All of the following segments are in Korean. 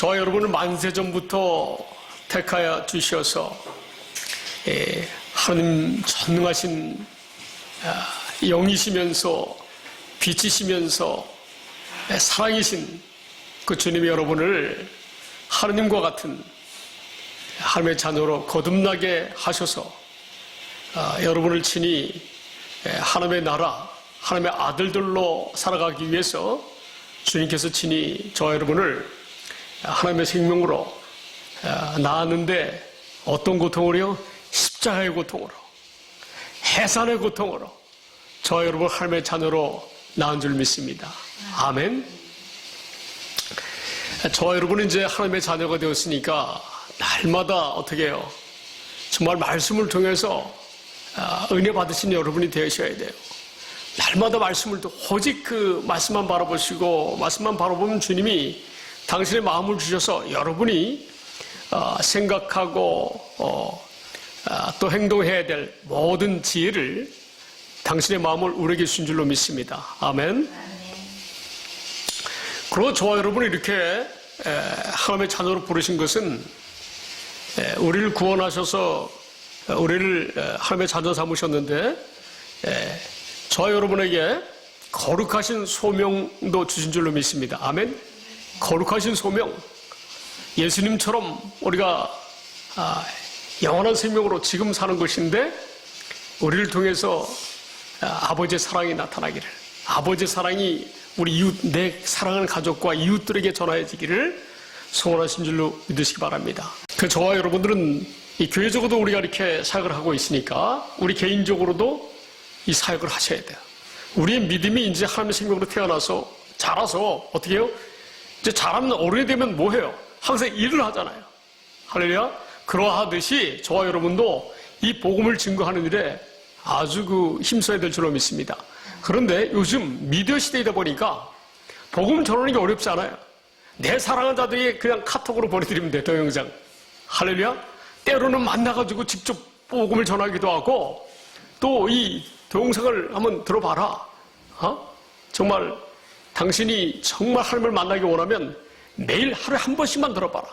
저와 여러분을 만세전부터 택하여 주셔서 하나님 전능하신 영이시면서 빛이시면서 사랑이신 그 주님이 여러분을 하나님과 같은 하나님의 자녀로 거듭나게 하셔서 여러분을 친히 하나님의 나라, 하나님의 아들들로 살아가기 위해서 주님께서 친히 저와 여러분을 하나님의 생명으로 낳았는데 어떤 고통으로요? 십자가의 고통으로, 해산의 고통으로 저와 여러분 하나님의 자녀로 낳은 줄 믿습니다. 아멘. 저와 여러분은 이제 하나님의 자녀가 되었으니까 날마다 어떻게 해요? 정말 말씀을 통해서 은혜 받으신 여러분이 되셔야 돼요. 날마다 말씀을 오직 그 말씀만 바라보시고 말씀만 바라보면 주님이 당신의 마음을 주셔서 여러분이 생각하고 또 행동해야 될 모든 지혜를 당신의 마음을 우리에게 주신 줄로 믿습니다. 아멘. 그리고 저와 여러분이 이렇게 하나님의 자녀로 부르신 것은 우리를 구원하셔서 우리를 하나님의 자녀 삼으셨는데 저와 여러분에게 거룩하신 소명도 주신 줄로 믿습니다. 아멘. 거룩하신 소명. 예수님처럼 우리가 영원한 생명으로 지금 사는 것인데 우리를 통해서 아버지의 사랑이 나타나기를, 아버지의 사랑이 우리 이웃, 내 사랑하는 가족과 이웃들에게 전하여지기를 소원하신 줄로 믿으시기 바랍니다. 그 저와 여러분들은 이 교회적으로도 우리가 이렇게 사역을 하고 있으니까 우리 개인적으로도 이 사역을 하셔야 돼요. 우리의 믿음이 이제 하나님의 생명으로 태어나서 자라서 어떻게 해요? 이제 자라면 어른이 되면 뭐 해요? 항상 일을 하잖아요. 할렐루야. 그러하듯이 저와 여러분도 이 복음을 증거하는 일에 아주 힘써야 될 줄로 믿습니다. 그런데 요즘 미디어 시대이다 보니까 복음 전하는 게 어렵지 않아요. 내 사랑하는 자들이 그냥 카톡으로 보내드리면 돼요. 동영상. 할렐루야. 때로는 만나가지고 직접 복음을 전하기도 하고 또 이 동영상을 한번 들어봐라. 정말 당신이 정말 하나님을 만나기 원하면 매일 하루에 한 번씩만 들어봐라.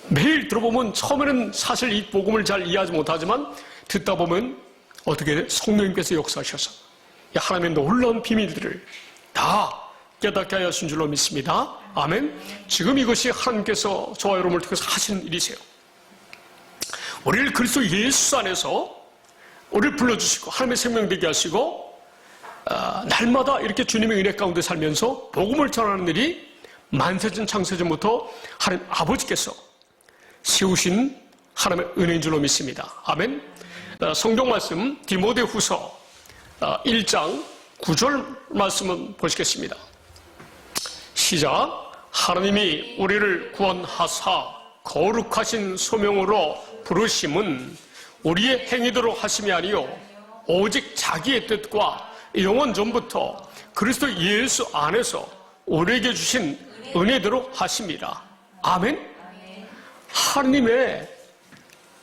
매일 들어보면 처음에는 사실 이 복음을 잘 이해하지 못하지만 듣다 보면 어떻게 돼? 성령님께서 역사하셔서 하나님의 놀라운 비밀들을 다 깨닫게 하여 주신 줄로 믿습니다. 아멘. 지금 이것이 하나님께서 저와 여러분을 통해서 하시는 일이세요. 우리를 그리스도 예수 안에서 우리를 불러주시고 하나님의 생명 되게 하시고 날마다 이렇게 주님의 은혜 가운데 살면서 복음을 전하는 일이 만세전 창세전부터 하나님 아버지께서 세우신 하나님의 은혜인 줄로 믿습니다. 아멘. 성경 말씀 디모데후서 1장 9절 말씀은 보시겠습니다. 시작. 하나님이 우리를 구원하사 거룩하신 소명으로 부르심은 우리의 행위대로 하심이 아니요 오직 자기의 뜻과 영원 전부터 그리스도 예수 안에서 우리에게 주신 은혜대로 하심이라. 아멘. 하나님의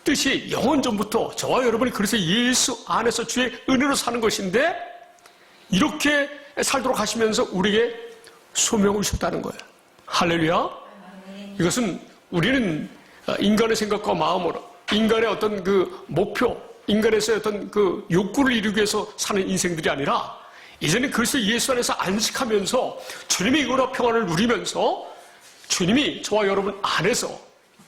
뜻이 영원 전부터 저와 여러분이 그래서 예수 안에서 주의 은혜로 사는 것인데 이렇게 살도록 하시면서 우리에게 소명을 주셨다는 거예요. 할렐루야. 이것은 우리는 인간의 생각과 마음으로 인간의 어떤 그 목표, 인간에서의 어떤 그 욕구를 이루기 위해서 사는 인생들이 아니라 이제는 그리스도 예수 안에서 안식하면서 주님의 은혜와 평안을 누리면서 주님이 저와 여러분 안에서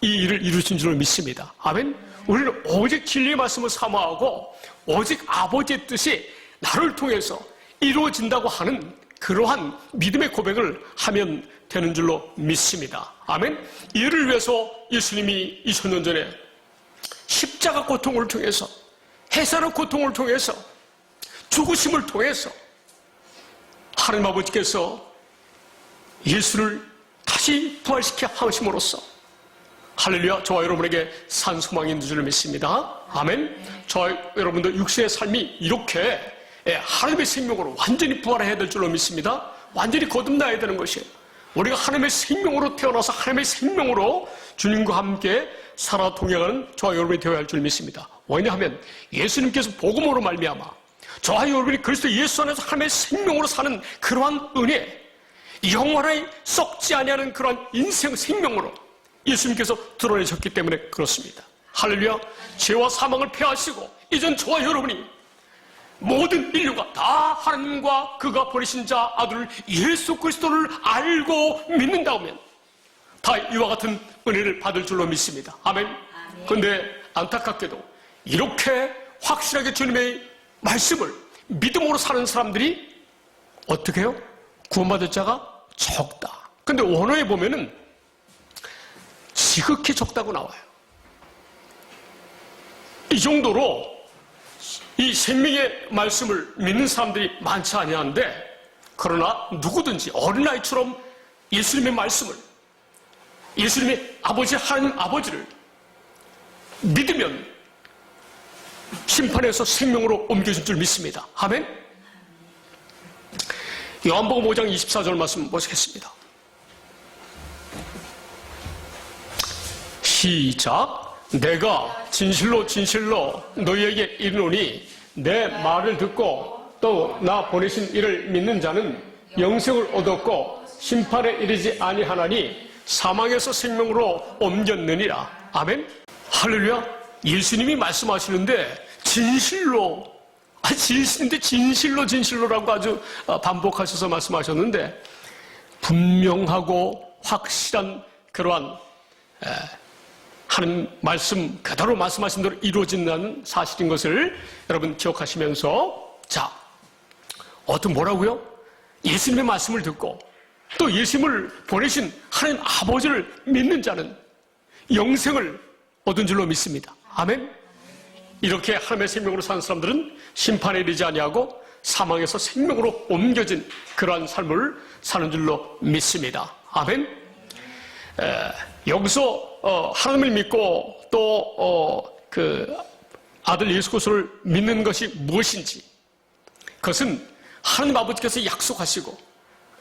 이 일을 이루신 줄을 믿습니다. 아멘. 우리는 오직 진리의 말씀을 사모하고 오직 아버지의 뜻이 나를 통해서 이루어진다고 하는 그러한 믿음의 고백을 하면 되는 줄로 믿습니다. 아멘. 이를 위해서 예수님이 2000년 전에 십자가 고통을 통해서 해산의 고통을 통해서 죽으심을 통해서 하나님 아버지께서 예수를 다시 부활시켜 하심으로써 할렐루야. 저와 여러분에게 산 소망이 있는 줄을 믿습니다. 아멘. 저와 여러분도 육신의 삶이 이렇게 하나님의 생명으로 완전히 부활해야 될 줄로 믿습니다. 완전히 거듭나야 되는 것이에요. 우리가 하나님의 생명으로 태어나서 하나님의 생명으로 주님과 함께 살아 동행하는 저와 여러분이 되어야 할 줄 믿습니다. 왜냐하면 예수님께서 복음으로 말미암아 저와 여러분이 그리스도 예수 안에서 하나님의 생명으로 사는 그러한 은혜, 영원히 썩지 아니하는 그런 인생 생명으로 예수님께서 드러내셨기 때문에 그렇습니다. 할렐루야. 죄와 사망을 패하시고 이젠 저와 여러분이 모든 인류가 다 하나님과 그가 보내신 자 아들 예수 그리스도를 알고 믿는다면 다 이와 같은 은혜를 받을 줄로 믿습니다. 아멘. 그런데 안타깝게도 이렇게 확실하게 주님의 말씀을 믿음으로 사는 사람들이 어떻게 해요? 구원받을 자가 적다. 근데 원어에 보면은 지극히 적다고 나와요. 이 정도로 이 생명의 말씀을 믿는 사람들이 많지 아니한데, 그러나 누구든지 어린아이처럼 예수님의 말씀을, 예수님의 아버지 하나님 아버지를 믿으면 심판에서 생명으로 옮겨진 줄 믿습니다. 아멘. 요한복음 5장 24절 말씀 보시겠습니다. 시작. 내가 진실로 진실로 너희에게 이르노니 내 말을 듣고 또 나 보내신 이를 믿는 자는 영생을 얻었고 심판에 이르지 아니하나니 사망에서 생명으로 옮겼느니라. 아멘. 할렐루야. 예수님이 말씀하시는데 진실로, 진실인데 진실로라고 아주 반복하셔서 말씀하셨는데, 분명하고 확실한 그러한 하나님 말씀 그대로 말씀하신 대로 이루어진다는 사실인 것을 여러분 기억하시면서, 자, 어떤 뭐라고요? 예수님의 말씀을 듣고 또 예수님을 보내신 하나님 아버지를 믿는 자는 영생을 얻은 줄로 믿습니다. 아멘. 이렇게 하나님의 생명으로 사는 사람들은 심판에 이르지 아니하고 사망에서 생명으로 옮겨진 그러한 삶을 사는 줄로 믿습니다. 아멘. 여기서 하나님을 믿고 또 그 아들 예수 그리스도를 믿는 것이 무엇인지, 그것은 하나님 아버지께서 약속하시고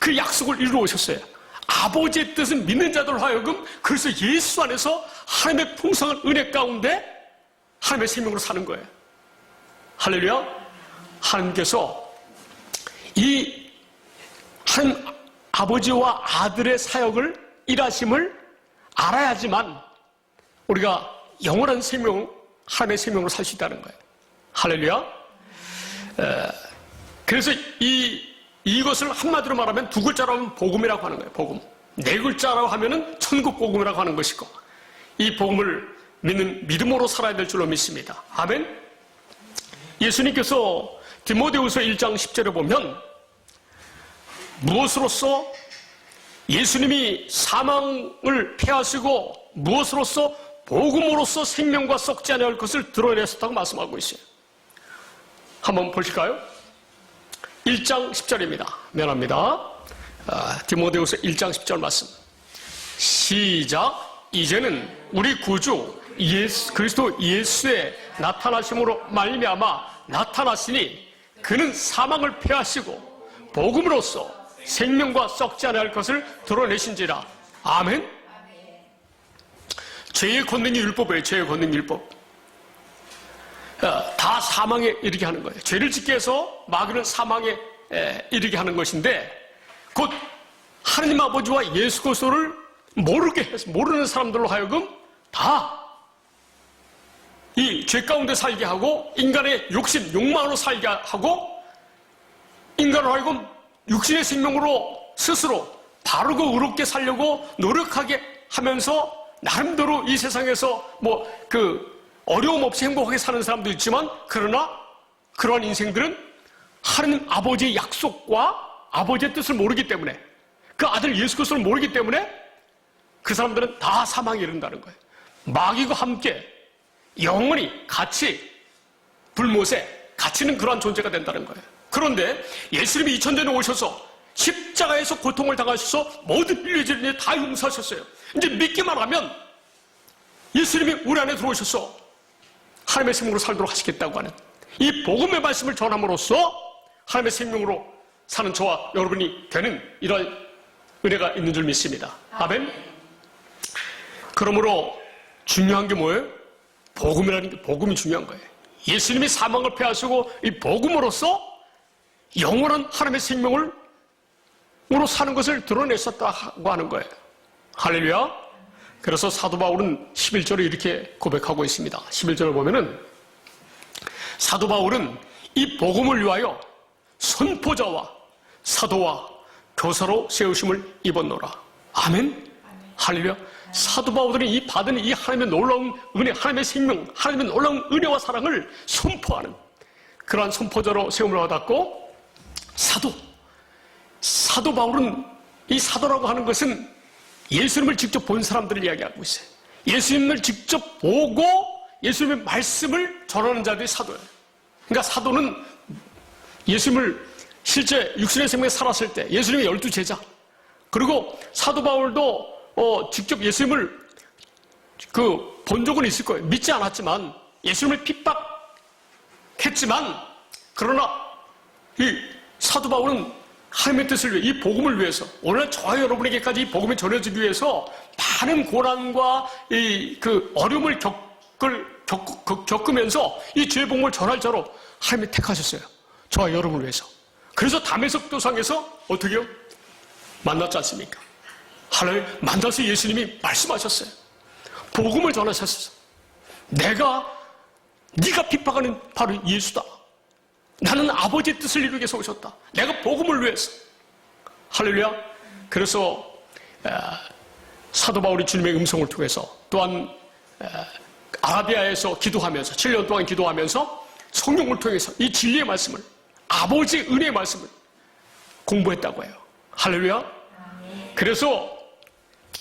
그 약속을 이루어 오셨어요. 아버지의 뜻은 믿는 자들 하여금 그래서 예수 안에서 하나님의 풍성한 은혜 가운데 하나님의 생명으로 사는 거예요. 할렐루야. 하나님께서 이 하나님 아버지와 아들의 사역을 일하심을 알아야지만 우리가 영원한 생명, 하나님의 생명으로 살 수 있다는 거예요. 할렐루야. 그래서 이것을 한마디로 말하면 두 글자로 하면 복음이라고 하는 거예요. 복음. 네 글자라고 하면은 천국 복음이라고 하는 것이고, 이 복음을 믿는 믿음으로 살아야 될 줄로 믿습니다. 아멘. 예수님께서 디모데후서 1장 10절에 보면 무엇으로써 예수님이 사망을 패하시고 무엇으로써 복음으로써 생명과 썩지 아니할 것을 드러내셨다고 말씀하고 있어요. 한번 보실까요? 1장 10절입니다. 미안합니다. 디모데후서 1장 10절 말씀. 시작. 이제는 우리 구주 그리스도 예수의 나타나심으로 말미암아 나타나시니 그는 사망을 패하시고 복음으로써 생명과 썩지 아니할 것을 드러내신지라. 아멘. 죄의 권능이 율법이에요. 죄의 권능 율법. 다 사망에 이르게 하는 거예요. 죄를 짓게 해서 마귀는 사망에 이르게 하는 것인데, 곧 하나님 아버지와 예수 그리스도를 모르게 해서, 모르는 사람들로 하여금 다 이 죄 가운데 살게 하고 인간의 욕심, 욕망으로 살게 하고 인간을 하여금 육신의 생명으로 스스로 바르고 의롭게 살려고 노력하게 하면서 나름대로 이 세상에서 어려움 없이 행복하게 사는 사람도 있지만, 그러나 그러한 인생들은 하나님 아버지의 약속과 아버지의 뜻을 모르기 때문에, 그 아들 예수 그리스도를 모르기 때문에 그 사람들은 다 사망에 이른다는 거예요. 마귀와 함께 영원히 같이 불못에 갇히는 그러한 존재가 된다는 거예요. 그런데 예수님이 2000년에 오셔서 십자가에서 고통을 당하셔서 모든 인류의 죄를 다 용서하셨어요. 이제 믿기만 하면 예수님이 우리 안에 들어오셔서 하나님의 생명으로 살도록 하시겠다고 하는 이 복음의 말씀을 전함으로써 하나님의 생명으로 사는 저와 여러분이 되는 이런 은혜가 있는 줄 믿습니다. 아멘. 그러므로 중요한 게 뭐예요? 복음이라는 게, 복음이 중요한 거예요. 예수님이 사망을 패하시고 이 복음으로써 영원한 하나님의 생명을 생명으로 사는 것을 드러냈었다고 하는 거예요. 할렐루야. 그래서 사도 바울은 11절에 이렇게 고백하고 있습니다. 11절을 보면은 사도 바울은 이 복음을 위하여 선포자와 사도와 교사로 세우심을 입었노라. 아멘. 할렐루야. 사도 바울들이 이 받은 이 하나님의 놀라운 은혜, 하나님의 생명, 하나님의 놀라운 은혜와 사랑을 선포하는 그러한 선포자로 세움을 받았고, 사도 바울은 이 사도라고 하는 것은 예수님을 직접 본 사람들을 이야기하고 있어요. 예수님을 직접 보고 예수님의 말씀을 전하는 자들이 사도예요. 그러니까 사도는 예수님을 실제 육신의 생명에 살았을 때 예수님의 12제자, 그리고 사도 바울도 직접 예수님을 본 적은 있을 거예요. 믿지 않았지만, 예수님을 핍박했지만, 그러나 이 사도 바울은 하나님의 뜻을 위해, 이 복음을 위해서, 오늘 저와 여러분에게까지 이 복음이 전해지기 위해서 많은 고난과 어려움을 겪으면서 이 주의 복음을 전할 자로 하나님이 택하셨어요. 저와 여러분을 위해서. 그래서 다메섹 도상에서 어떻게 해요? 만났지 않습니까? 하나님 만나서 예수님이 말씀하셨어요. 복음을 전하셨어요. 네가 핍박하는 바로 예수다. 나는 아버지의 뜻을 이루기 위해서 오셨다. 내가 복음을 위해서. 할렐루야. 그래서 사도 바울이 주님의 음성을 통해서, 또한 아라비아에서 기도하면서 7년 동안 기도하면서 성령을 통해서 이 진리의 말씀을, 아버지의 은혜의 말씀을 공부했다고 해요. 할렐루야. 그래서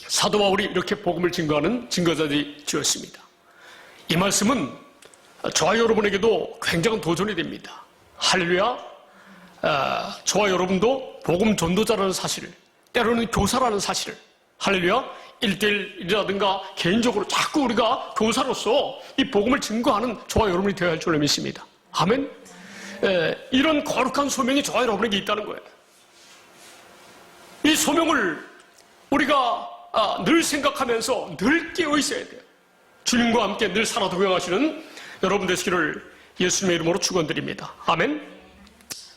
사도 바울이 이렇게 복음을 증거하는 증거자들이 되었습니다. 이 말씀은 저와 여러분에게도 굉장한 도전이 됩니다. 할렐루야. 저와 여러분도 복음 전도자라는 사실을, 때로는 교사라는 사실을, 할렐루야, 1대1이라든가 개인적으로 자꾸 우리가 교사로서 이 복음을 증거하는 저와 여러분이 되어야 할 줄로 믿습니다. 아멘. 이런 거룩한 소명이 저와 여러분에게 있다는 거예요. 이 소명을 우리가 늘 생각하면서 늘 깨어 있어야 돼요. 주님과 함께 늘 살아 동행하시는 여러분 되시기를 예수님의 이름으로 축원드립니다. 아멘.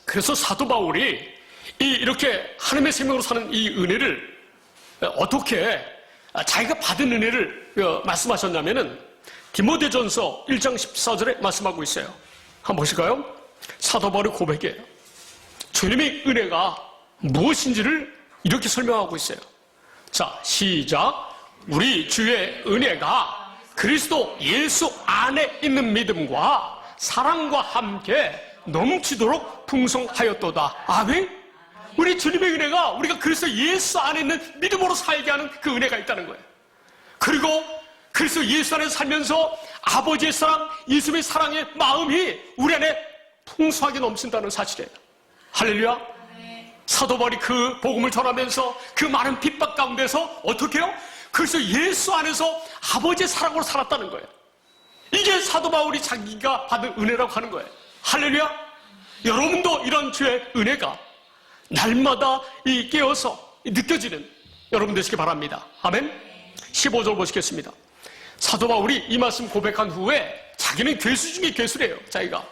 그래서 사도 바울이 이렇게 하나님의 생명으로 사는 이 은혜를 어떻게 자기가 받은 은혜를 말씀하셨냐면은 디모데전서 1장 14절에 말씀하고 있어요. 한번 보실까요? 사도 바울의 고백이에요. 주님의 은혜가 무엇인지를 이렇게 설명하고 있어요. 자, 시작. 우리 주의 은혜가 그리스도 예수 안에 있는 믿음과 사랑과 함께 넘치도록 풍성하였도다. 아멘. 우리 주님의 은혜가 우리가 그리스도 예수 안에 있는 믿음으로 살게 하는 그 은혜가 있다는 거예요. 그리고 그리스도 예수 안에서 살면서 아버지의 사랑, 예수님의 사랑의 마음이 우리 안에 풍성하게 넘친다는 사실이에요. 할렐루야. 사도 바울이 그 복음을 전하면서 그 많은 핍박 가운데서 어떻게 해요? 그래서 예수 안에서 아버지의 사랑으로 살았다는 거예요. 이게 사도 바울이 자기가 받은 은혜라고 하는 거예요. 할렐루야. 여러분도 이런 주의 은혜가 날마다 깨어서 느껴지는 여러분 되시기 바랍니다. 아멘. 15절 보시겠습니다. 사도 바울이 이 말씀 고백한 후에 자기는 괴수 중에 괴수래요. 자기가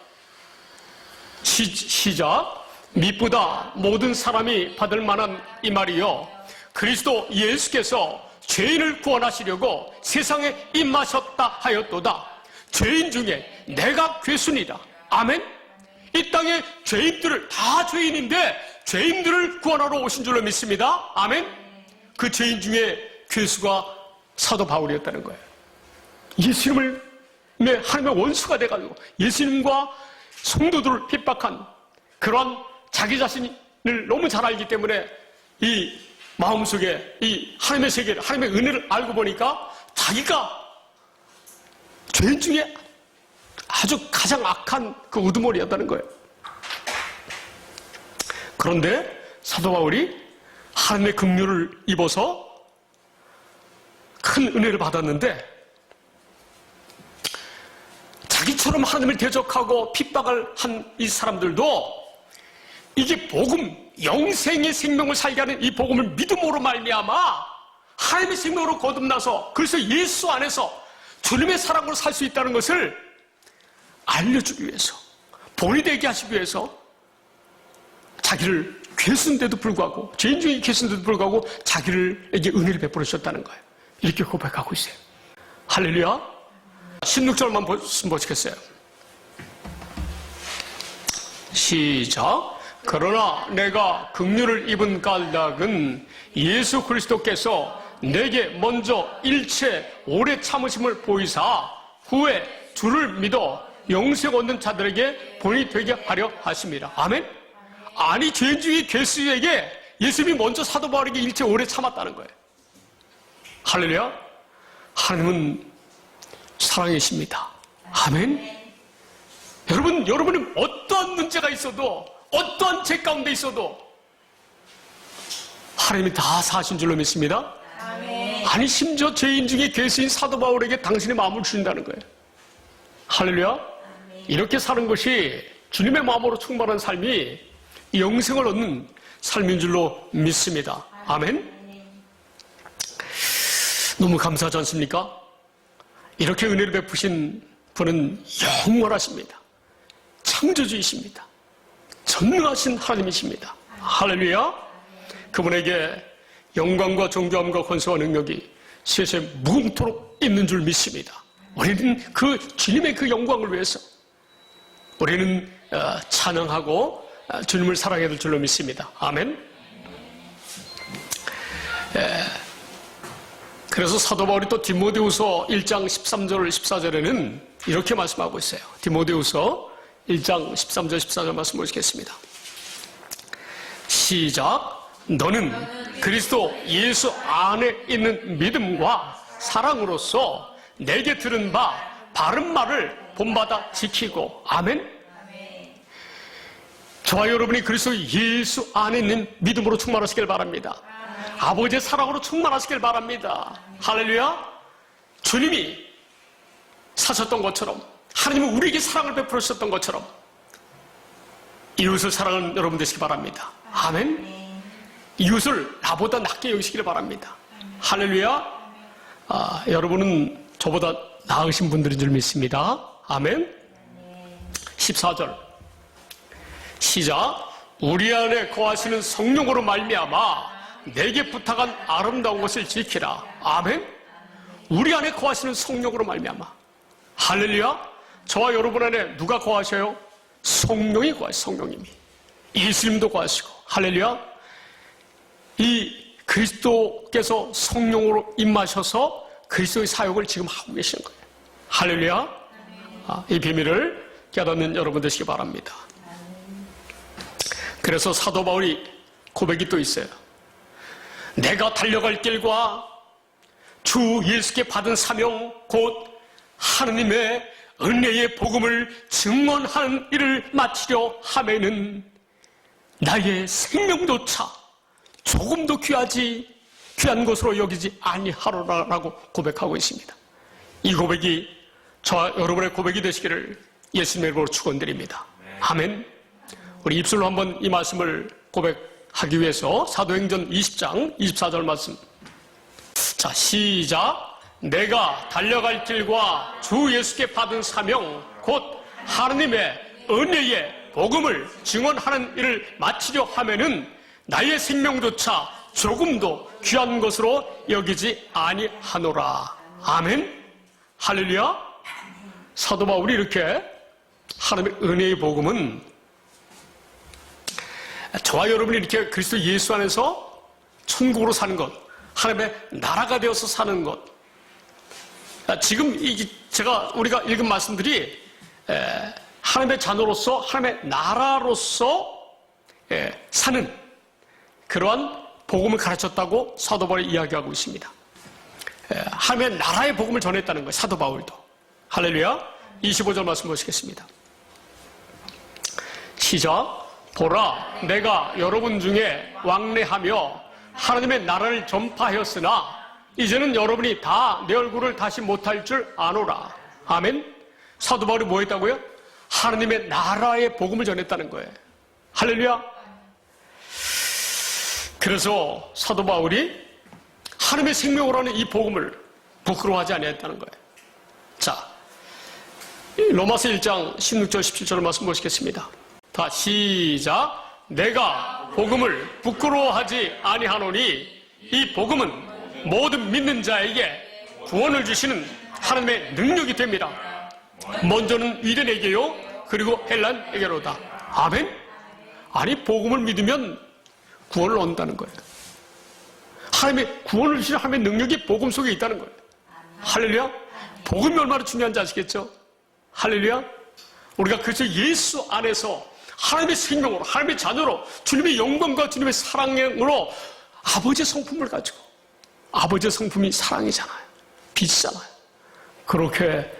시작. 미쁘다 모든 사람이 받을 만한 이 말이요, 그리스도 예수께서 죄인을 구원하시려고 세상에 임하셨다 하였도다. 죄인 중에 내가 괴수니라. 아멘. 이 땅에 죄인들을, 다 죄인인데 죄인들을 구원하러 오신 줄로 믿습니다. 아멘. 그 죄인 중에 괴수가 사도 바울이었다는 거예요. 예수님을 하나님의 원수가 돼가지고 예수님과 성도들을 핍박한 그런 자기 자신을 너무 잘 알기 때문에 이 마음속에 이 하나님의 세계를, 하나님의 은혜를 알고 보니까 자기가 죄인 중에 아주 가장 악한 그 우두머리였다는 거예요. 그런데 사도 바울이 하나님의 긍휼을 입어서 큰 은혜를 받았는데, 자기처럼 하나님을 대적하고 핍박을 한 이 사람들도 이게 복음, 영생의 생명을 살게 하는 이 복음을 믿음으로 말미암아 하나님의 생명으로 거듭나서 그래서 예수 안에서 주님의 사랑으로 살 수 있다는 것을 알려주기 위해서, 본이 되게 하시기 위해서 자기를 괴수인데도 불구하고, 죄인 중에 괴수인데도 불구하고 자기에게 은혜를 베풀어 주셨다는 거예요. 이렇게 고백하고 있어요. 할렐루야. 16절만 보시겠어요? 시작. 그러나 내가 긍휼을 입은 까닭은 예수 그리스도께서 내게 먼저 일체 오래 참으심을 보이사 후에 주를 믿어 영생 얻는 자들에게 본이 되게 하려 하심이라. 아멘. 아니, 죄인 중에 괴수에게 예수님이 먼저 사도 바울에게 일체 오래 참았다는 거예요. 할렐루야. 하나님은 사랑이십니다. 아멘. 여러분이 어떠한 문제가 있어도, 어떠한 죄 가운데 있어도 하나님이 다 사하신 줄로 믿습니다. 아멘. 아니, 심지어 죄인 중에 괴수인 사도 바울에게 당신의 마음을 주신다는 거예요. 할렐루야. 아멘. 이렇게 사는 것이 주님의 마음으로 충만한 삶이 영생을 얻는 삶인 줄로 믿습니다. 아멘. 너무 감사하지 않습니까? 이렇게 은혜를 베푸신 분은 영원하십니다. 창조주이십니다. 전능하신 하나님이십니다. 할렐루야. 그분에게 영광과 존귀함과 권세와 능력이 세세 무궁토록 있는 줄 믿습니다. 우리는 그 주님의 그 영광을 위해서 우리는 찬양하고 주님을 사랑해야 될 줄로 믿습니다. 아멘. 그래서 사도 바울이 또 디모데후서 1장 13절 14절에는 이렇게 말씀하고 있어요. 디모데후서 1장 13절 14절 말씀 보시겠습니다. 시작. 너는 그리스도 예수 안에 있는 믿음과 사랑으로서 내게 들은 바 바른 말을 본받아 지키고. 아멘. 저와 여러분이 그리스도 예수 안에 있는 믿음으로 충만하시길 바랍니다. 아버지의 사랑으로 충만하시길 바랍니다. 할렐루야. 주님이 사셨던 것처럼, 하나님은 우리에게 사랑을 베풀어 주셨던 것처럼 이웃을 사랑하는 여러분 되시기 바랍니다. 아멘. 이웃을 나보다 낫게 여기시길 바랍니다. 할렐루야. 여러분은 저보다 나으신 분들인 줄 믿습니다. 아멘. 14절 시작. 우리 안에 거하시는 성령으로 말미암아 내게 부탁한 아름다운 것을 지키라. 아멘. 우리 안에 거하시는 성령으로 말미암아. 할렐루야. 저와 여러분 안에 누가 거하셔요? 성령이 거하셔요. 성령님이. 예수님도 거하시고. 할렐루야. 이 그리스도께서 성령으로 임하셔서 그리스도의 사역을 지금 하고 계시는 거예요. 할렐루야. 이 비밀을 깨닫는 여러분 되시기 바랍니다. 그래서 사도 바울이 고백이 또 있어요. 내가 달려갈 길과 주 예수께 받은 사명 곧 하느님의 은혜의 복음을 증언하는 일을 마치려 하면은 나의 생명조차 조금도 귀한 것으로 여기지 아니하노라라고 고백하고 있습니다. 이 고백이 저와 여러분의 고백이 되시기를 예수님의 이름으로 축원드립니다. 아멘. 우리 입술로 한번 이 말씀을 고백하기 위해서 사도행전 20장 24절 말씀. 자, 시작. 내가 달려갈 길과 주 예수께 받은 사명 곧 하느님의 은혜의 복음을 증언하는 일을 마치려 하면은 나의 생명조차 조금도 귀한 것으로 여기지 아니하노라. 아멘. 할렐루야. 사도 바울이 이렇게 하나님의 은혜의 복음은 저와 여러분이 이렇게 그리스도 예수 안에서 천국으로 사는 것, 하나님의 나라가 되어서 사는 것. 지금 우리가 읽은 말씀들이 하나님의 자녀로서, 하나님의 나라로서 사는 그러한 복음을 가르쳤다고 사도 바울이 이야기하고 있습니다. 하나님의 나라의 복음을 전했다는 거예요. 사도 바울도. 할렐루야. 25절 말씀 보시겠습니다. 시작. 보라, 내가 여러분 중에 왕래하며 하나님의 나라를 전파하였으나 이제는 여러분이 다 내 얼굴을 다시 못할 줄 아노라. 아멘. 사도 바울이 뭐 했다고요? 하나님의 나라의 복음을 전했다는 거예요. 할렐루야. 그래서 사도 바울이 하나님의 생명으로 하는 이 복음을 부끄러워하지 아니했다는 거예요. 자, 로마서 1장 16절 17절 말씀 보시겠습니다. 다 시작. 내가 복음을 부끄러워하지 아니하노니 이 복음은 모든 믿는 자에게 구원을 주시는 하나님의 능력이 됩니다. 먼저는 유대인에게요, 그리고 헬란에게로다. 아멘? 아니, 복음을 믿으면 구원을 얻는다는 거예요. 하나님의 구원을 주시는 하나님의 능력이 복음 속에 있다는 거예요. 할렐루야? 복음이 얼마나 중요한지 아시겠죠? 할렐루야? 우리가 그래서 예수 안에서 하나님의 생명으로, 하나님의 자녀로, 주님의 영광과 주님의 사랑으로 아버지의 성품을 가지고, 아버지의 성품이 사랑이잖아요. 빛이잖아요. 그렇게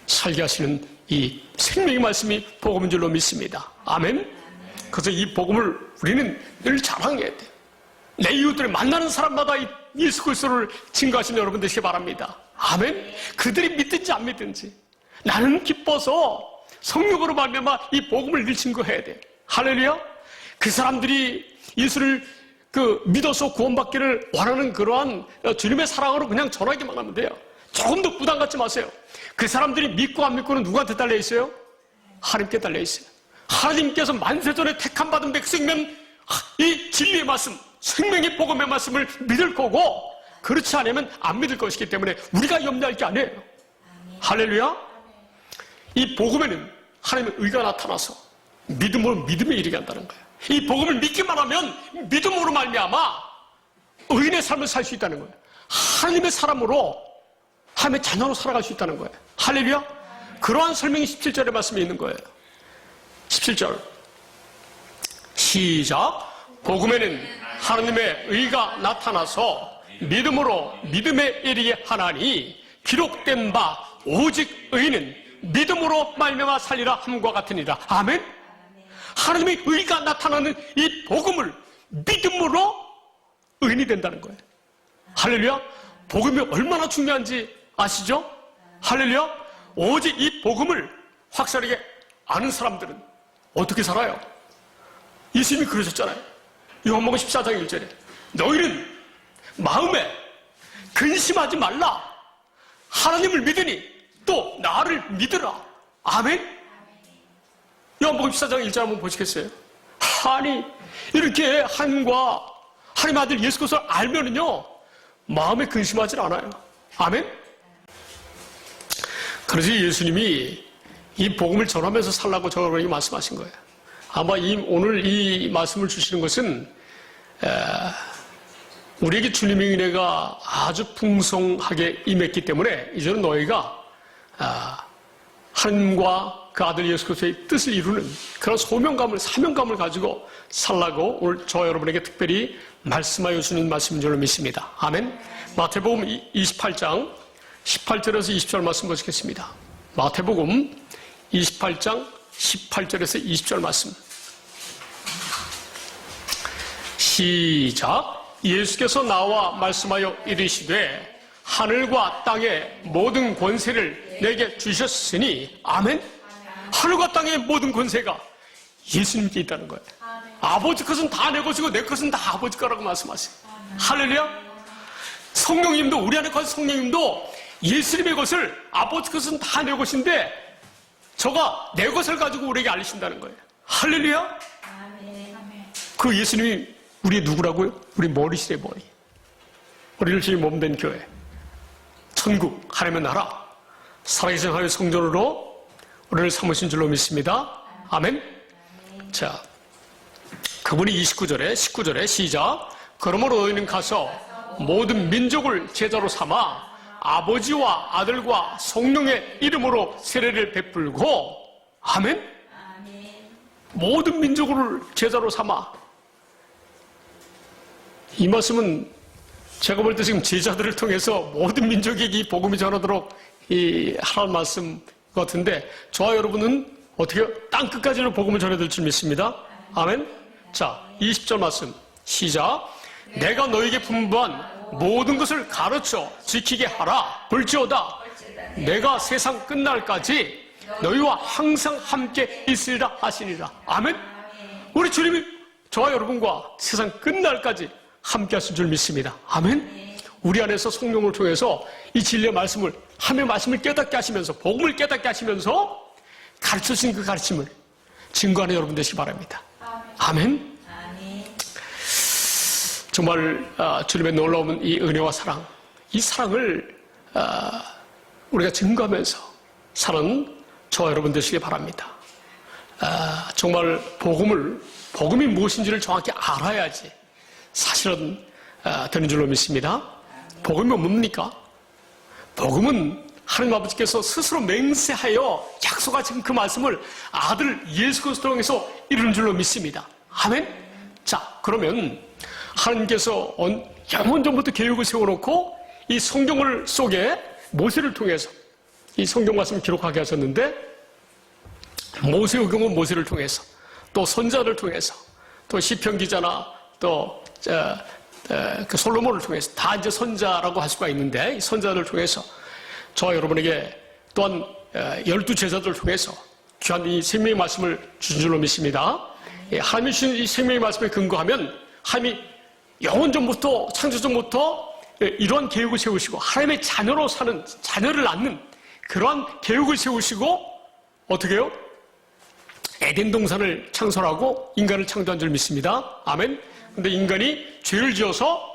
살게 하시는 이 생명의 말씀이 복음인 줄로 믿습니다. 아멘? 그래서 이 복음을 우리는 늘 자랑해야 돼요. 내 이웃들을 만나는 사람마다 이 예수 그리스도를 증거하시는 여러분 되시기 바랍니다. 아멘? 그들이 믿든지 안 믿든지 나는 기뻐서 성령으로 말미암아 이 복음을 늘 증거해야 돼. 할렐루야? 그 사람들이 예수를 믿어서 구원받기를 원하는 그러한 주님의 사랑으로 그냥 전하기만 하면 돼요. 조금 더 부담 갖지 마세요. 그 사람들이 믿고 안 믿고는 누구한테 달려 있어요? 하나님께 달려 있어요. 하나님께서 만세전에 택함 받은 백성이면 이 진리의 말씀, 생명의 복음의 말씀을 믿을 거고, 그렇지 않으면 안 믿을 것이기 때문에 우리가 염려할 게 아니에요. 할렐루야? 이 복음에는 하나님의 의가 나타나서 믿음으로 믿음에 이르게 한다는 거예요. 이 복음을 믿기만 하면 믿음으로 말미암아 의인의 삶을 살 수 있다는 거예요. 하나님의 사람으로, 하나님의 자녀로 살아갈 수 있다는 거예요. 할렐루야? 그러한 설명이 17절의 말씀에 있는 거예요. 17절 시작. 복음에는 하나님의 의가 나타나서 믿음으로 믿음에 이르게 하나니 기록된 바 오직 의인은 믿음으로 말미암아 살리라 함과 같으니라. 아멘? 하나님의 의가 나타나는 이 복음을 믿음으로 의인이 된다는 거예요. 할렐루야? 복음이 얼마나 중요한지 아시죠? 할렐루야? 오직 이 복음을 확실하게 아는 사람들은 어떻게 살아요? 예수님이 그러셨잖아요. 요한복음 14장 1절에 너희는 마음에 근심하지 말라. 하나님을 믿으니 또 나를 믿으라. 아멘? 요한복음 14장 1절 한번 보시겠어요? 아니, 이렇게 하나님과 하나님의 아들 예수 그리스도를 알면은요, 마음에 근심하지 않아요. 아멘? 그래서 예수님이 이 복음을 전하면서 살라고 저에게 말씀하신 거예요. 아마 오늘 이 말씀을 주시는 것은 우리에게 주님의 은혜가 아주 풍성하게 임했기 때문에 이제는 너희가 하나님과 그 아들 예수 그리스도의 뜻을 이루는 그런 소명감을, 사명감을 가지고 살라고 오늘 저와 여러분에게 특별히 말씀하여 주는 말씀인 줄로 믿습니다. 아멘. 마태복음 28장 18절에서 20절 말씀 보시겠습니다. 마태복음 28장 18절에서 20절 말씀. 시작. 예수께서 나와 말씀하여 이르시되 하늘과 땅의 모든 권세를 내게 주셨으니. 아멘. 하늘과 땅의 모든 권세가 예수님께 있다는 거예요. 아버지 것은 다 내 것이고 내 것은 다 아버지 거라고 말씀하세요. 할렐루야. 성령님도, 우리 안에 거하신 성령님도 예수님의 것을, 아버지 것은 다 내 것인데 저가 내 것을 가지고 우리에게 알리신다는 거예요. 할렐루야. 그 예수님이 우리의 누구라고요? 우리 머리시대 머리. 우리를 주의 몸된 교회, 천국, 하나님의 나라, 살아계신 하나님의 성전으로 우리를 삼으신 줄로 믿습니다. 아멘. 자, 그분이 19절에 시작. 그러므로 너희는 가서 모든 민족을 제자로 삼아 아버지와 아들과 성령의 이름으로 세례를 베풀고. 아멘. 모든 민족을 제자로 삼아. 이 말씀은 제가 볼 때 지금 제자들을 통해서 모든 민족에게 이 복음이 전하도록 하라는 말씀 같은데, 저와 여러분은 어떻게 땅 끝까지로 복음을 전해드릴 줄 믿습니다. 아멘. 자, 20절 말씀 시작. 내가 너에게 분부한 모든 것을 가르쳐 지키게 하라. 볼지어다 내가 세상 끝날까지 너희와 항상 함께 있으리라 하시니라. 아멘. 우리 주님이 저와 여러분과 세상 끝날까지 함께 하실 줄 믿습니다. 아멘. 우리 안에서 성령을 통해서 이 진리의 말씀을, 하나님의 말씀을 깨닫게 하시면서, 복음을 깨닫게 하시면서 가르쳐주신 그 가르침을 증거하는 여러분 되시기 바랍니다. 아멘. 정말 주님의 놀라운 이 은혜와 사랑, 이 사랑을 우리가 증거하면서 사는 저와 여러분 되시기 바랍니다. 정말 복음이 무엇인지를 정확히 알아야지 사실은 되는 줄로 믿습니다. 복음이 뭡니까? 복음은 하나님 아버지께서 스스로 맹세하여 약속하신 그 말씀을 아들 예수 그리스도를 통해서 이루는 줄로 믿습니다. 아멘? 자, 그러면 하나님께서 영원 전부터 계획을 세워놓고 이 성경을 속에 모세를 통해서 이 성경 말씀을 기록하게 하셨는데, 모세의 경우 모세를 통해서, 또 선자를 통해서, 또 시편 기자나 또 그 솔로몬을 통해서 다 이제 선자라고 할 수가 있는데, 이 선자를 통해서 저와 여러분에게 또한 12제자들을 통해서 귀한 이 생명의 말씀을 주신 줄로 믿습니다. 하나님이 주신 이 생명의 말씀에 근거하면 하나님이 영원 전부터, 창조 전부터 이러한 계획을 세우시고 하나님의 자녀로 사는, 자녀를 낳는 그러한 계획을 세우시고 어떻게 해요? 에덴 동산을 창설하고 인간을 창조한 줄 믿습니다. 아멘. 근데 인간이 죄를 지어서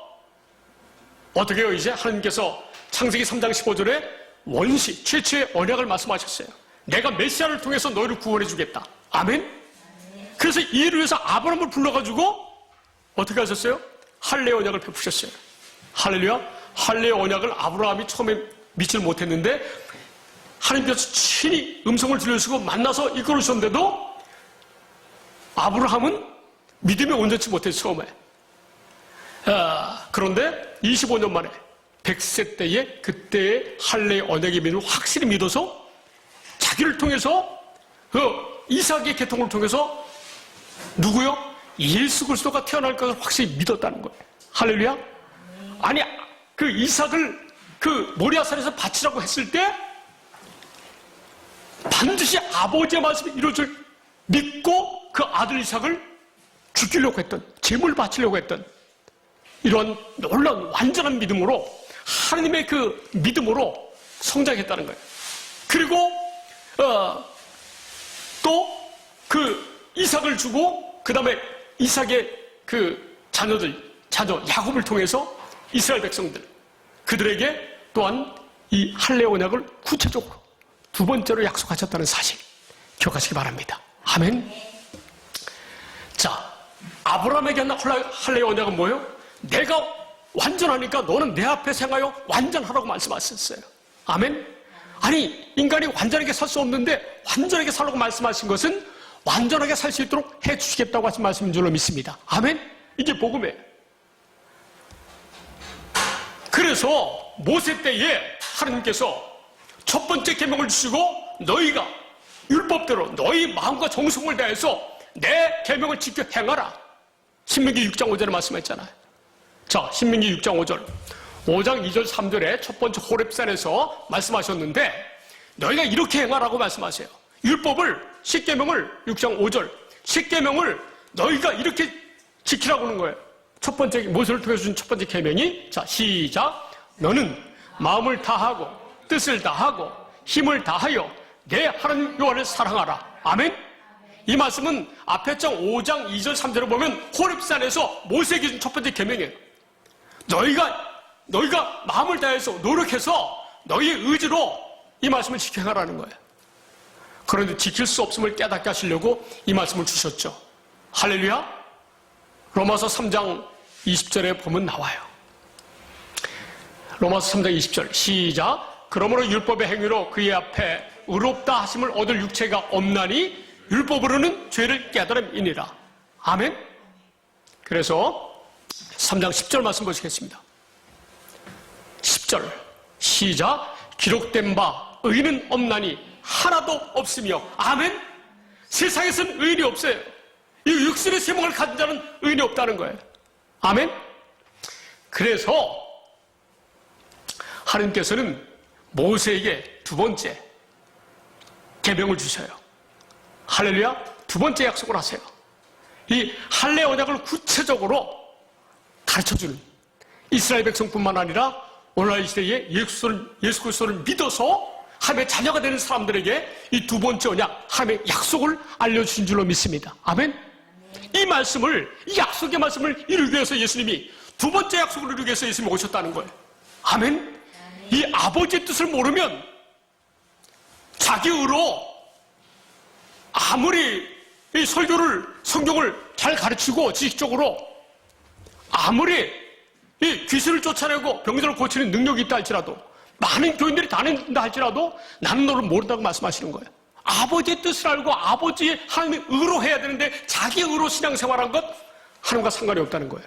어떻게 해요? 이제 하나님께서 창세기 3장 15절에 원시, 최초의 언약을 말씀하셨어요. 내가 메시아를 통해서 너희를 구원해 주겠다. 아멘. 그래서 이를 위해서 아브라함을 불러가지고 어떻게 하셨어요? 할례의 언약을 베푸셨어요. 할렐루야. 할례의 언약을 아브라함이 처음에 믿지 못했는데 하나님께서 친히 음성을 들려주시고 만나서 이끌어주셨는데도 아브라함은 믿음이 온전치 못했어요, 처음에. 그런데 25년 만에 100세 때에 그때의 할례의 언약의 믿음을 확실히 믿어서 자기를 통해서 이삭의 계통을 통해서 누구요? 예수 그리스도가 태어날 것을 확실히 믿었다는 거예요. 할렐루야. 아니, 그 이삭을 그 모리아산에서 바치라고 했을 때 반드시 아버지의 말씀이 이루어질 믿고 그 아들 이삭을 죽이려고 했던, 제물 바치려고 했던 이러한 놀라운 완전한 믿음으로, 하나님의 그 믿음으로 성장했다는 거예요. 그리고 또 그 이삭을 주고 그 다음에 이삭의 그 자녀 야곱을 통해서 이스라엘 백성들, 그들에게 또한 이 할례 언약을 구체적으로 두 번째로 약속하셨다는 사실 기억하시기 바랍니다. 아멘. 자, 아브라함에게 한 할례 언약은 뭐예요? 내가 완전하니까 너는 내 앞에 생하여 완전하라고 말씀하셨어요. 아멘. 아니, 인간이 완전하게 살 수 없는데 완전하게 살라고 말씀하신 것은 완전하게 살 수 있도록 해주시겠다고 하신 말씀인 줄로 믿습니다. 아멘. 이게 복음이에요. 그래서 모세 때에 하나님께서 첫 번째 계명을 주시고 너희가 율법대로 너희 마음과 정성을 다해서 내 계명을 지켜 행하라. 신명기 6장 5절에 말씀했잖아요. 자, 신명기 6장 5절. 5장 2절 3절에 첫 번째 호렙산에서 말씀하셨는데 너희가 이렇게 행하라고 말씀하세요. 율법을 10계명을 6장 5절 10계명을 너희가 이렇게 지키라고 하는 거예요. 첫 번째 모세를 통해 주신 첫 번째 계명이, 자, 시작. 너는 마음을 다하고 뜻을 다하고 힘을 다하여 내 하나님 여호와를 사랑하라. 아멘. 이 말씀은 앞에 장 5장 2절 3절을 보면 호렙산에서 모세에게 준 첫 번째 계명이에요. 너희가 마음을 다해서 노력해서 너희의 의지로 이 말씀을 지켜 행하라는 거예요. 그런데 지킬 수 없음을 깨닫게 하시려고 이 말씀을 주셨죠. 할렐루야. 로마서 3장 20절에 보면 나와요. 로마서 3장 20절 시작. 그러므로 율법의 행위로 그의 앞에 의롭다 하심을 얻을 육체가 없나니 율법으로는 죄를 깨달음이니라. 아멘. 그래서 3장 10절 말씀 보시겠습니다. 10절 시작. 기록된 바 의인은 없나니 하나도 없으며. 아멘. 세상에서는 의인이 없어요. 이 육신의 세목을 가진 자는 의인이 없다는 거예요. 아멘. 그래서 하나님께서는 모세에게 두 번째 계명을 주셔요. 할렐루야. 두 번째 약속을 하세요. 이 할례 언약을 구체적으로 가르쳐주는 이스라엘 백성뿐만 아니라 오늘날 이 시대에 예수 그리스도를 믿어서 하나님의 자녀가 되는 사람들에게 이 두 번째 언약, 하나님의 약속을 알려주신 줄로 믿습니다. 아멘. 이 말씀을, 이 약속의 말씀을 이루기 위해서 예수님이 두 번째 약속을 이루기 위해서 예수님이 오셨다는 거예요. 아멘? 이 아버지의 뜻을 모르면 자기 의로 아무리 이 성경을 잘 가르치고 지식적으로 아무리 이 귀신을 쫓아내고 병들을 고치는 능력이 있다 할지라도 많은 교인들이 다닌다 할지라도 나는 너를 모른다고 말씀하시는 거예요. 아버지의 뜻을 알고 아버지의 하나님의 의로 해야 되는데 자기 의로 신앙생활한 것 하나님과 상관이 없다는 거예요.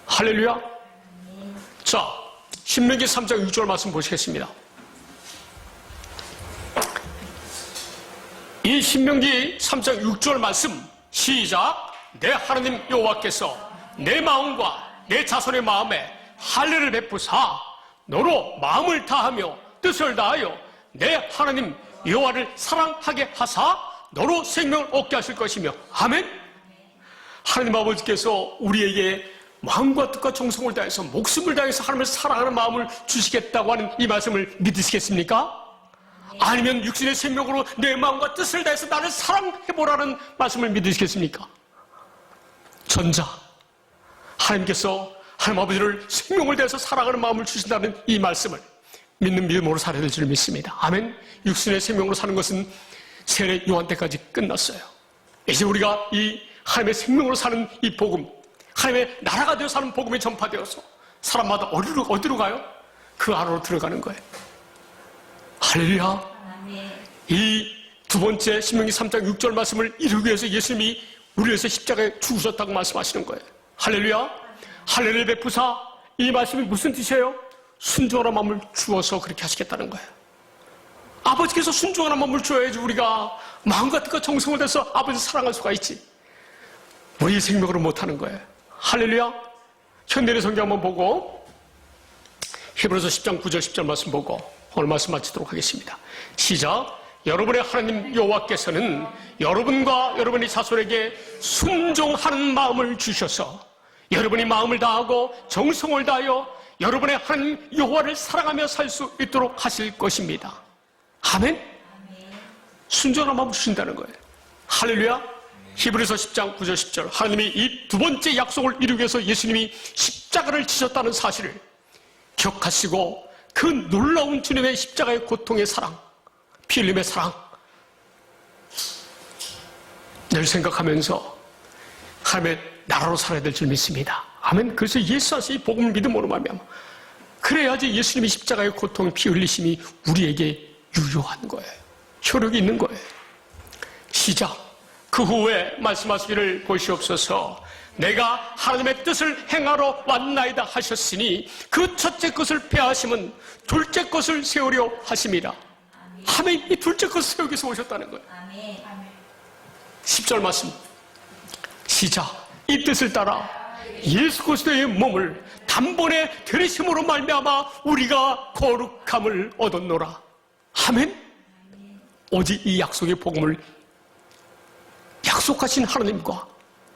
할렐루야. 자, 신명기 3장 6절 말씀 보시겠습니다. 이 신명기 3장 6절 말씀 시작. 내 하나님 여호와께서 내 마음과 내 자손의 마음에 할례를 베푸사 너로 마음을 다하며 뜻을 다하여 내 하나님 여호와를 사랑하게 하사 너로 생명을 얻게 하실 것이며 아멘. 하나님 아버지께서 우리에게 마음과 뜻과 정성을 다해서 목숨을 다해서 하나님을 사랑하는 마음을 주시겠다고 하는 이 말씀을 믿으시겠습니까? 아니면 육신의 생명으로 내 마음과 뜻을 다해서 나를 사랑해보라는 말씀을 믿으시겠습니까? 전자, 하나님께서 하나님 아버지를 생명을 다해서 사랑하는 마음을 주신다는 이 말씀을 믿는 믿음으로 살아야 될 줄 믿습니다. 아멘. 육신의 생명으로 사는 것은 세례 요한 때까지 끝났어요. 이제 우리가 이 하나님의 생명으로 사는 이 복음, 하나님의 나라가 되어 사는 복음이 전파되어서 사람마다 어디로 가요? 그 안으로 들어가는 거예요. 할렐루야. 이 두 번째 신명기 3장 6절 말씀을 이루기 위해서 예수님이 우리 위해서 십자가에 죽으셨다고 말씀하시는 거예요. 할렐루야. 할례를 베푸사 이 말씀이 무슨 뜻이에요? 순종하는 마음을 주어서 그렇게 하시겠다는 거예요. 아버지께서 순종하는 마음을 주어야지 우리가 마음과 뜻과 정성을 다해서 아버지 사랑할 수가 있지. 우리 생명으로 못하는 거예요. 할렐루야. 현대의 성경 한번 보고 히브리서 10장 9절 10절 말씀 보고 오늘 말씀 마치도록 하겠습니다. 시작. 여러분의 하나님 여호와께서는 여러분과 여러분의 자손에게 순종하는 마음을 주셔서 여러분이 마음을 다하고 정성을 다하여 여러분의 하나님 여호와를 사랑하며 살 수 있도록 하실 것입니다. 아멘. 순종하는 마음을 주신다는 거예요. 할렐루야. 히브리서 10장 9절 10절 하나님이 이 두 번째 약속을 이루기 위해서 예수님이 십자가를 지셨다는 사실을 기억하시고 그 놀라운 주님의 십자가의 고통의 사랑, 피 흘림의 사랑 늘 생각하면서 하나님의 나라로 살아야 될 줄 믿습니다. 아멘. 그래서 예수 안에서 이 복음을 믿음으로 말미암아 그래야지 예수님의 십자가의 고통, 피 흘리심이 우리에게 유효한 거예요. 효력이 있는 거예요. 시작. 그 후에 말씀하시기를 보시옵소서. 내가 하나님의 뜻을 행하러 왔나이다 하셨으니 그 첫째 것을 폐하심은 둘째 것을 세우려 하심이라. 아멘. 이 둘째 것을 세우기 위해서 오셨다는 거예요. 10절 말씀 시작. 이 뜻을 따라 예수 그리스도의 몸을 단번에 들이심으로 말미암아 우리가 거룩함을 얻었노라. 아멘. 오직 이 약속의 복음을 약속하신 하나님과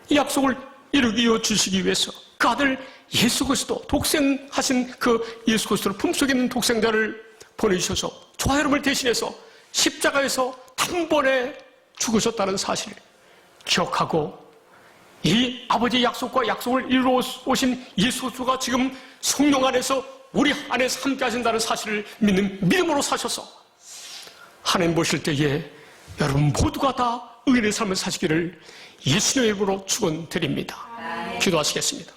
이 약속을 이루기 위해 주시기 위해서 그 아들 예수 그리스도 독생하신 그 예수 그리스도를 품속에 있는 독생자를 보내주셔서 저와 여러분을 대신해서 십자가에서 단번에 죽으셨다는 사실을 기억하고 이 아버지의 약속과 약속을 이루어 오신 예수 그리스도가 지금 성령 안에서 우리 안에서 함께 하신다는 사실을 믿는 믿음으로 사셔서 하나님 보실 때에 여러분 모두가 다 의인의 삶을 사시기를 예수님의 이름으로 축원드립니다. 기도하시겠습니다.